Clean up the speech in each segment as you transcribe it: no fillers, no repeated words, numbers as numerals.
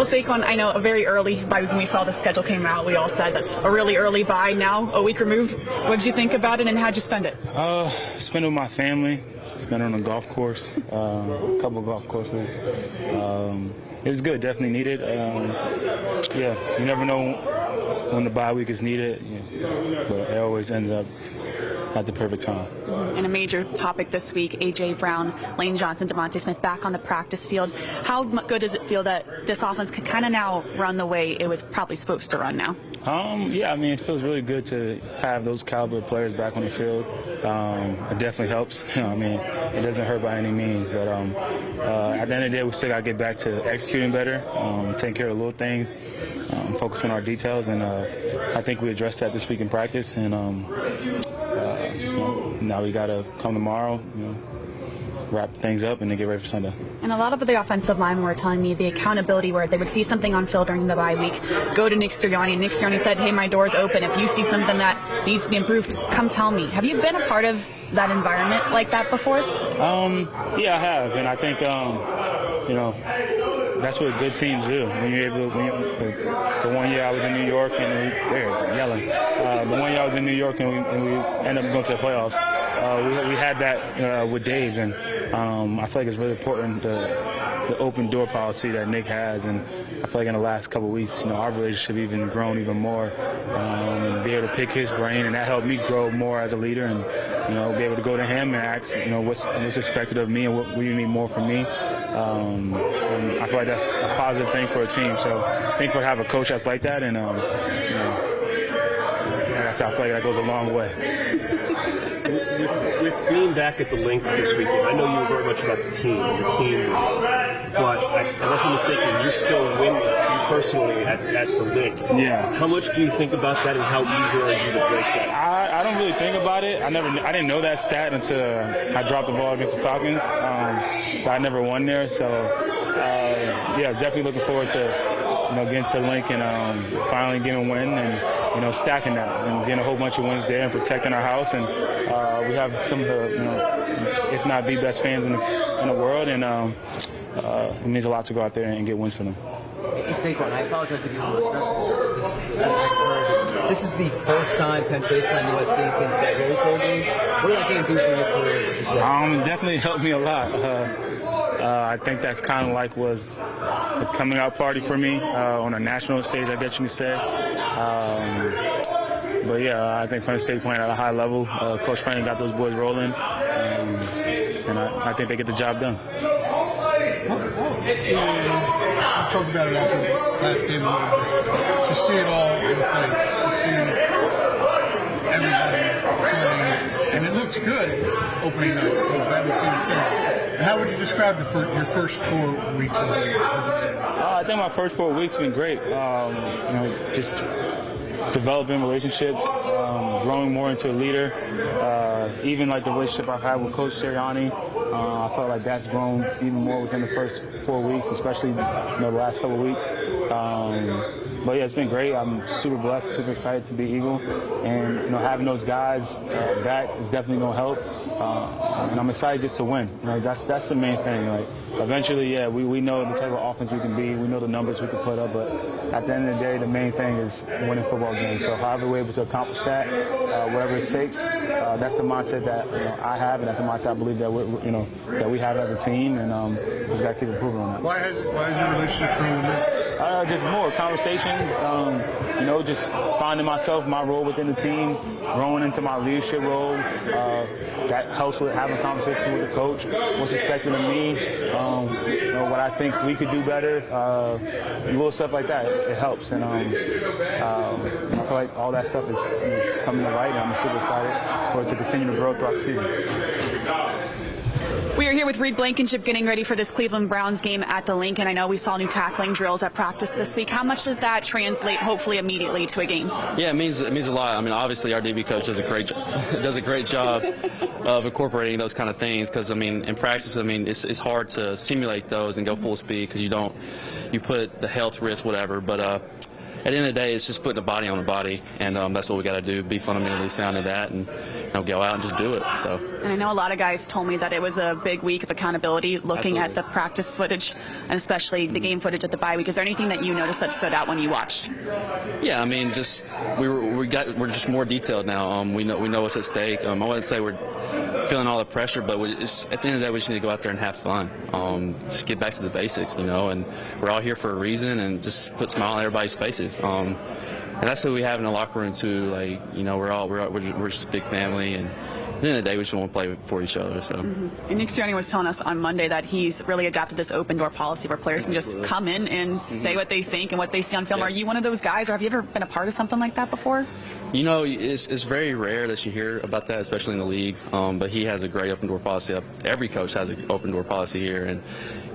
Well, Saquon, I know a very early bye when we saw the schedule came out, we all said that's a really early bye. Now, a week removed, what did you think about it and how'd you spend it? Spend it with my family, spend it on a golf course, a couple of golf courses. It was good, definitely needed. Yeah, you never know when the bye week is needed, but it always ends up at the perfect time. And a major topic this week, A.J. Brown, Lane Johnson, DeVonta Smith back on the practice field. How good does it feel that this offense can kind of now run the way it was probably supposed to run now? Yeah, I mean, it feels really good to have those caliber players back on the field. It definitely helps. I mean, it doesn't hurt by any means, but at the end of the day, we still got to get back to executing better, taking care of the little things, focus on our details, and I think we addressed that this week in practice, and now we got to come tomorrow, wrap things up and then get ready for Sunday. And a lot of the offensive linemen were telling me the accountability where they would see something on field during the bye week, go to Nick Sirianni. Nick Sirianni said, hey, my door's open. If you see something that needs to be improved, come tell me. Have you been a part of that environment like that before? Yeah, I have. And I think, that's what good teams do. The one year I was in New York and they're yelling. The one year I was in New York and we ended up going to the playoffs. We had that with Dave, and I feel like it's really important the open door policy that Nick has, and I feel like in the last couple of weeks, our relationship even grown even more, and be able to pick his brain, and that helped me grow more as a leader, and be able to go to him and ask, what's expected of me and what you need more from me. And I feel like that's a positive thing for a team. So thankful to have a coach that's like that, and like I said, I feel like that goes a long way. With being back at the link this weekend, I know you were very much about the team, but unless I'm mistaken, you're still winless, you personally, at the link. Yeah. How much do you think about that, and how eager are you to break that? I don't really think about it. I didn't know that stat until I dropped the ball against the Falcons, but I never won there. So, yeah, definitely looking forward to getting to Link and finally getting a win and stacking that and getting a whole bunch of wins there and protecting our house. And we have some of the, if not the best fans in the world, and it means a lot to go out there and get wins for them. Hey, Saquon, I apologize if you don't address this. This is the first time Penn State's playing USC since that Rose Bowl game. What did that game do for your career? Definitely helped me a lot. I think that's kind of like was a coming out party for me on a national stage, I guess you could say. But yeah, I think Penn State playing at a high level. Coach Franklin got those boys rolling, and I think they get the job done. You talked about it after the last game a little bit. To see it all in place, to see everybody playing, and it looks good opening night. I haven't seen it since. How would you describe your first 4 weeks as a game? I think my first 4 weeks have been great. Just developing relationships, growing more into a leader. Even like the relationship I've had with Coach Sirianni, I felt like that's grown even more within the first 4 weeks, especially the last couple of weeks. But yeah, it's been great. I'm super blessed, super excited to be Eagle, and having those guys back is definitely gonna help. And I'm excited just to win. That's the main thing. Like eventually, yeah, we know the type of offense we can be. We know the numbers we can put up. But at the end of the day, the main thing is winning football games. So however we're able to accomplish that, whatever it takes, that's the mindset that I have, and that's the mindset I believe that that we have as a team, and we just got to keep improving on that. Why has your relationship grown with Nick? Just more conversations, just finding myself, my role within the team, growing into my leadership role. That helps with having conversations with the coach, what's expected of me, what I think we could do better, little stuff like that. It helps, and I feel like all that stuff is coming to light, and I'm super excited for it to continue to grow throughout the season. We are here with Reed Blankenship getting ready for this Cleveland Browns game at the Lincoln. I know we saw new tackling drills at practice this week. How much does that translate, hopefully, immediately to a game? Yeah, it means a lot. I mean, obviously, our DB coach does a great job of incorporating those kind of things. Because in practice, it's hard to simulate those and go full speed because you put the health risk, whatever. But at the end of the day, it's just putting the body on the body, and that's what we got to do, be fundamentally sound in that, and go out and just do it. So. And I know a lot of guys told me that it was a big week of accountability, looking Absolutely. at the practice footage, and especially the game footage at the bye week. Is there anything that you noticed that stood out when you watched? Yeah, I mean, just we're just more detailed now. We know what's at stake. I wouldn't say we're feeling all the pressure, but at the end of the day, we just need to go out there and have fun. Just get back to the basics, and we're all here for a reason, and just put a smile on everybody's faces. And that's who we have in the locker room too. Like, we're just a big family, and at the end of the day, we just want to play for each other. So. And Nick Sirianni was telling us on Monday that he's really adapted this open door policy where players can just come in and say what they think and what they see on film. Yeah. Are you one of those guys, or have you ever been a part of something like that before? It's very rare that you hear about that, especially in the league. But he has a great open door policy. Every coach has an open door policy here, and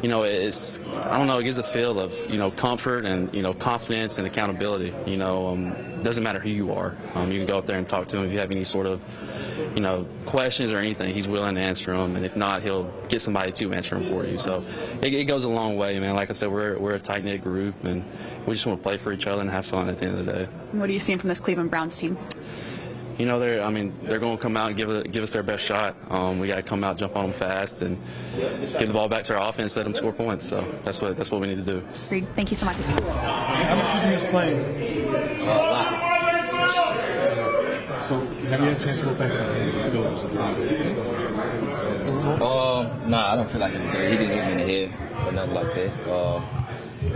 it's, I don't know, it gives a feel of comfort and confidence and accountability. It doesn't matter who you are. You can go up there and talk to him if you have any sort of questions or anything. He's willing to answer them, and if not, he'll get somebody to answer them for you. So it goes a long way, man. Like I said, we're a tight knit group, and we just want to play for each other and have fun at the end of the day. What are you seeing from this Cleveland Browns team? They're going to come out and give us their best shot. We got to come out, jump on them fast, and give the ball back to our offense, let them score points. So that's what we need to do. Reed, thank you so much. How much did you miss playing? A lot. So, have you had a chance to look back at the game and feel it was a Nah, I don't feel like it was good. He didn't hit me in the head or nothing like that.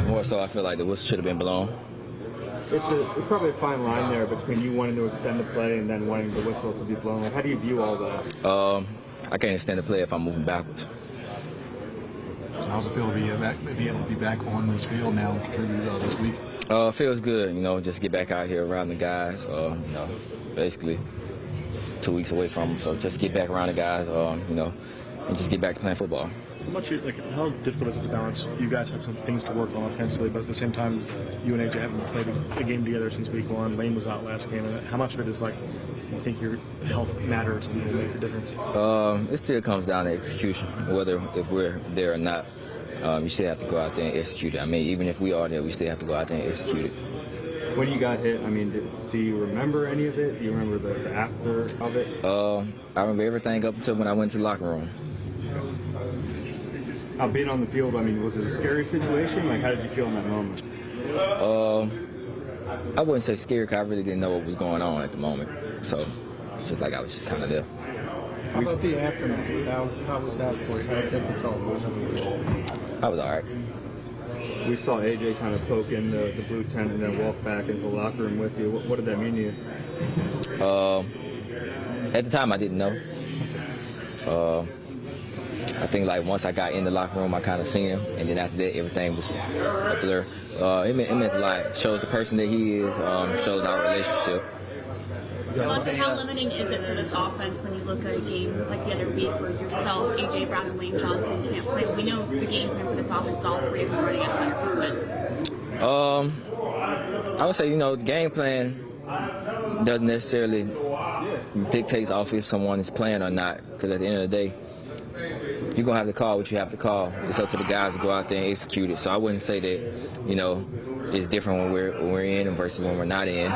More so, I feel like the whistle should have been blown. It's probably a fine line there between you wanting to extend the play and then wanting the whistle to be blown. How do you view all that? I can't extend the play if I'm moving backwards. So how's it feel to be able to be back on this field now and contribute this week? Feels good, just get back out here around the guys. Basically 2 weeks away from them, so just get back around the guys, and just get back to playing football. How difficult is it to balance? You guys have some things to work on offensively, but at the same time, you and AJ haven't played a game together since week one. Lane was out last game. And how much of it is you think your health matters and will make the difference? It still comes down to execution, whether if we're there or not. You still have to go out there and execute it. I mean, even if we are there, we still have to go out there and execute it. When you got hit, do you remember any of it? Do you remember the after of it? I remember everything up until when I went to the locker room. Being on the field, was it a scary situation? How did you feel in that moment? I wouldn't say scary because I really didn't know what was going on at the moment. So it's just like I was just kind of there. How about the aftermath? How was that for you? How difficult was it? I was all right. We saw AJ kind of poke in the blue tent and then walk back into the locker room with you. What did that mean to you? At the time, I didn't know. I think once I got in the locker room, I kind of seen him, and then after that, everything was a blur. It meant a lot. Shows the person that he is. Shows our relationship. How limiting is it for this offense when you look at a game like the other week where yourself, A.J. Brown, and Lane Johnson can't play? We know the game plan for this offense is all three of them running at 100%. I would say, the game plan doesn't necessarily dictate off if someone is playing or not, because at the end of the day, you're going to have to call what you have to call. It's up to the guys to go out there and execute it. So I wouldn't say that, it's different when we're in versus when we're not in.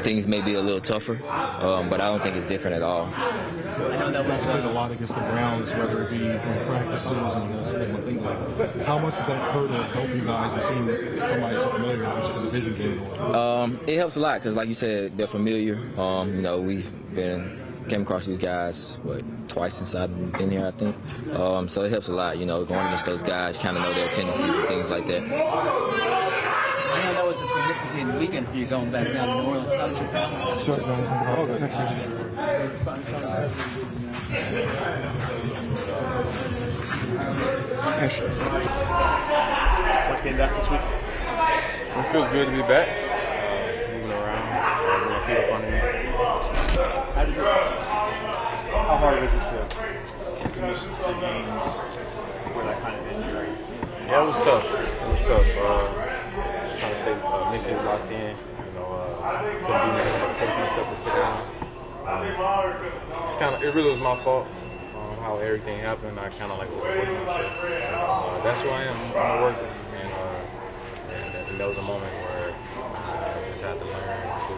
Things may be a little tougher, but I don't think it's different at all. I know that was played a lot against the Browns, whether it be during practices and those things like that. How much does that hurt or help you guys and seeing that somebody's so familiar with the division game? It helps a lot because, like you said, they're familiar. We've came across these guys, twice since I've been here, I think. So it helps a lot, going against those guys, kind of know their tendencies and things like that. I know that was a significant weekend for you going back down to New Orleans. How did you feel? Sure, It's like getting back this week. It feels good to be back. Moving around, my feet up on me. How hard is it to miss the games with that kind of injury? Yeah, it was tough. Just trying to stay mentally locked in. Couldn't do nothing but force myself to sit down. It really was my fault. How everything happened, I kind of overworked myself. That's who I am. I'm a worker, and that was a moment where had to learn to,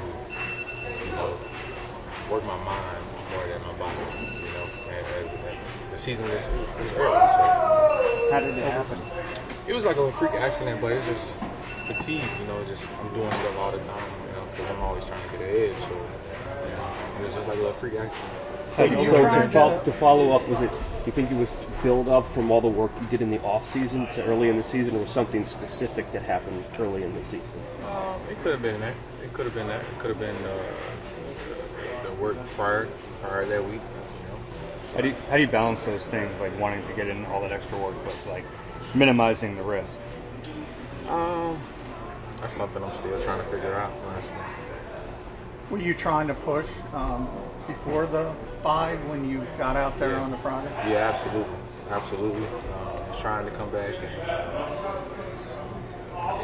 work my mind more than my body, and as the season was early. So. How did it happen? It was like a freak accident, but it's just fatigue, just I'm doing stuff all the time, because I'm always trying to get ahead. So, it was just like a little freak accident. So to follow up, do you think it was build up from all the work you did in the off season to early in the season, or was something specific that happened early in the season? It could have been that. It could have been that. It could have been the work prior that week. How do you balance those things, like wanting to get in all that extra work, but like minimizing the risk? That's something I'm still trying to figure out, honestly. Were you trying to push before the bye when you got out there on the Friday? Yeah, absolutely. I was trying to come back and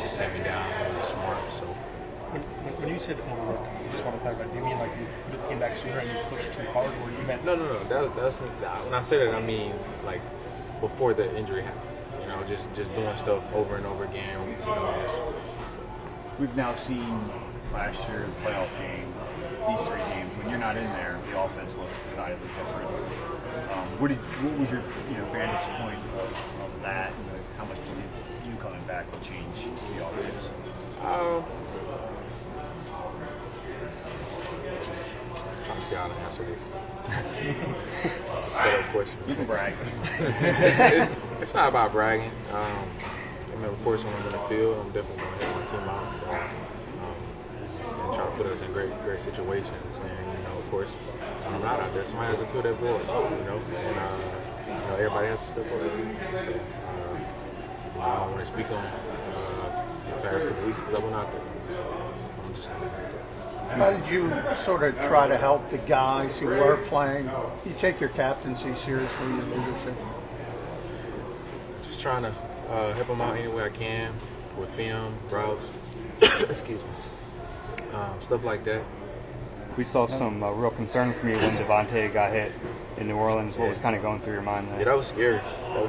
just set me down. It was smart. So when you said overwork, you just want to clarify. Do you mean like you could have came back sooner and you pushed too hard, or you meant? No. That's when I say that, I mean like before the injury happened. Just doing stuff over and over again. We've now seen last year the playoff game, these 3 games. When you're not in there, the offense looks decidedly different. What was your vantage point of that? And how much do you coming back will change the offense? Trying to see how to answer this. Sad question. You can brag. It's not about bragging. Of course, when I'm in the field, I'm definitely going to help my team out and try to put us in great situations. And of course, when I'm not out there, somebody has to fill that void. And everybody has to step up. So I don't want to speak on the past couple weeks because I went out there. So I'm just going to. How did you sort of try to help the guys who were playing? You take your captaincy seriously, your leadership. Just trying to help them out any way I can with film, routes, excuse me, stuff like that. We saw some real concern from you when DeVonta got hit in New Orleans. What was kind of going through your mind there? Yeah, that was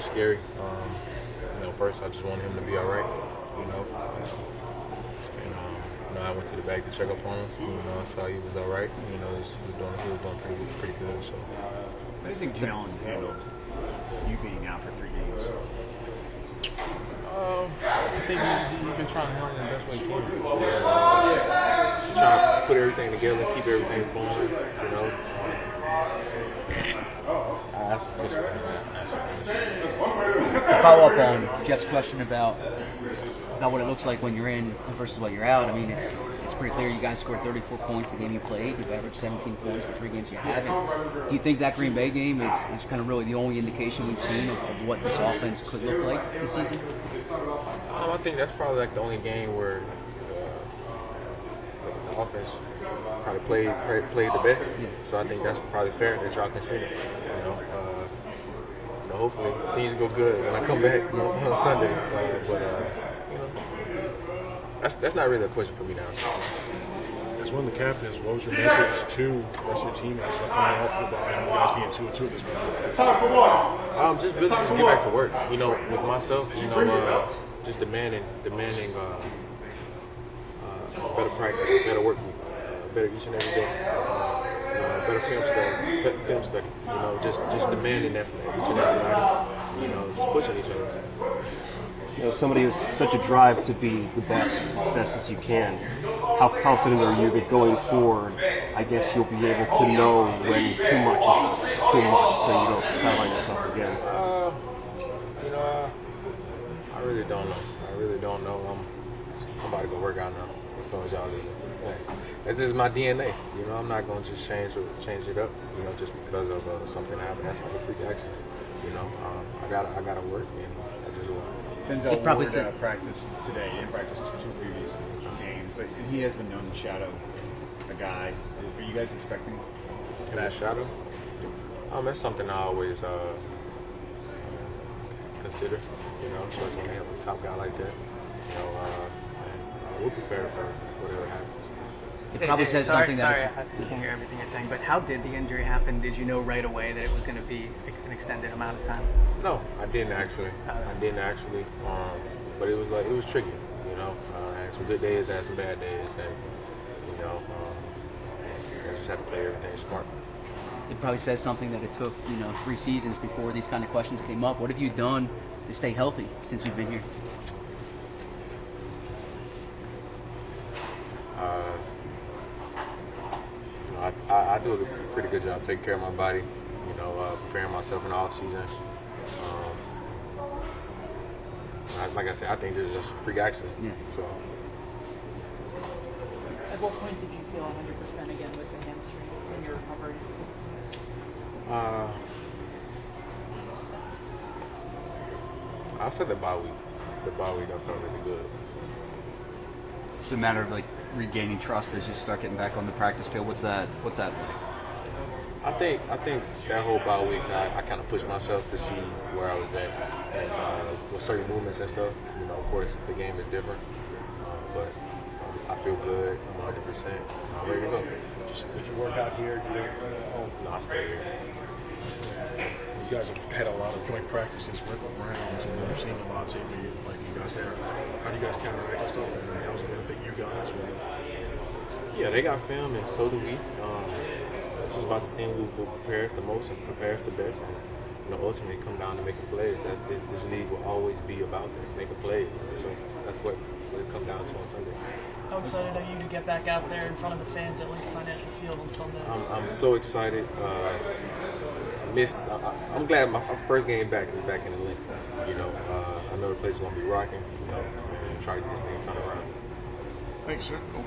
scary. First I just wanted him to be all right, I went to the back to check up on him. I saw he was all right. He was doing pretty good. So. How do you think Jalen handled you being out for 3 games? I think he's been trying to handle it the best way he can. Trying to put everything together, keep everything flowing. That's a question. Follow up on Jeff's question about what it looks like when you're in versus when you're out. I mean, it's pretty clear you guys scored 34 points the game you played. You've averaged 17 points the 3 games you haven't. Do you think that Green Bay game is kind of really the only indication we've seen of what this offense could look like this season? I think that's probably like the only game where the offense probably played the best. Yeah. So I think that's probably fair that y'all consider. Hopefully things go good when I come back on Sunday. That's not really a question for me now. As one of the captains, what was your message to the rest of your teammates coming off football and you guys being 2-2 at this point? It's time for what? Just get back to work. With myself, just demanding better practice, better work week, better each and every day, better film study. Just demanding that from each and everybody. Just pushing each other. Somebody has such a drive to be the best, as best as you can. How confident are you that going forward, I guess you'll be able to know when too much is too much, so you don't sideline yourself again? I really don't know. I'm about to go work out now as soon as y'all leave. That's just my DNA. I'm not going to just change it up. Just because of something happened. That's like a freak accident. I gotta work, and I just will. Denzel probably said practice today. He didn't practice 2 previous games, but he has been known to shadow a guy. Are you guys expecting that shadow? That's something I always consider. Especially when they have a top guy like that. We're prepared for whatever happens. It probably says something Sorry, I can't hear everything you're saying, but how did the injury happen? Did you know right away that it was going to be an extended amount of time? No, I didn't actually. But it was tricky. I had some good days, I had some bad days, and I just had to play everything smart. It probably says something that it took 3 seasons before these kind of questions came up. What have you done to stay healthy since you've been here? I do a pretty good job taking care of my body, preparing myself in the off season. Like I said, I think there's just a freak accident. Yeah. So. At what point did you feel 100% again with the hamstring in your recovery? I said the bye week. The bye week I felt really good. It's a matter of like regaining trust as you start getting back on the practice field. What's that like? I think that whole bye week, I kind of pushed myself to see where I was at, and with certain movements and stuff. Of course, the game is different, but I feel good. I'm 100%. I'm ready to go. Did you work out here? No, I stayed here. You guys have had a lot of joint practices with the Browns, and you've seen a lot of TV, like you guys there. How do you guys counteract that stuff, and how does it benefit you guys? Yeah, they got film, and so do we. It's just about the team who prepares the most and prepares the best, and ultimately come down to making plays. This league will always be about that, making plays. So that's what it comes down to on Sunday. How excited are you to get back out there in front of the fans at Lake Financial Field on Sunday? I'm so excited. I'm glad my first game back is back in Atlanta. I know the place is gonna be rocking. And try to get this thing turned around. Thanks, sir. Cool.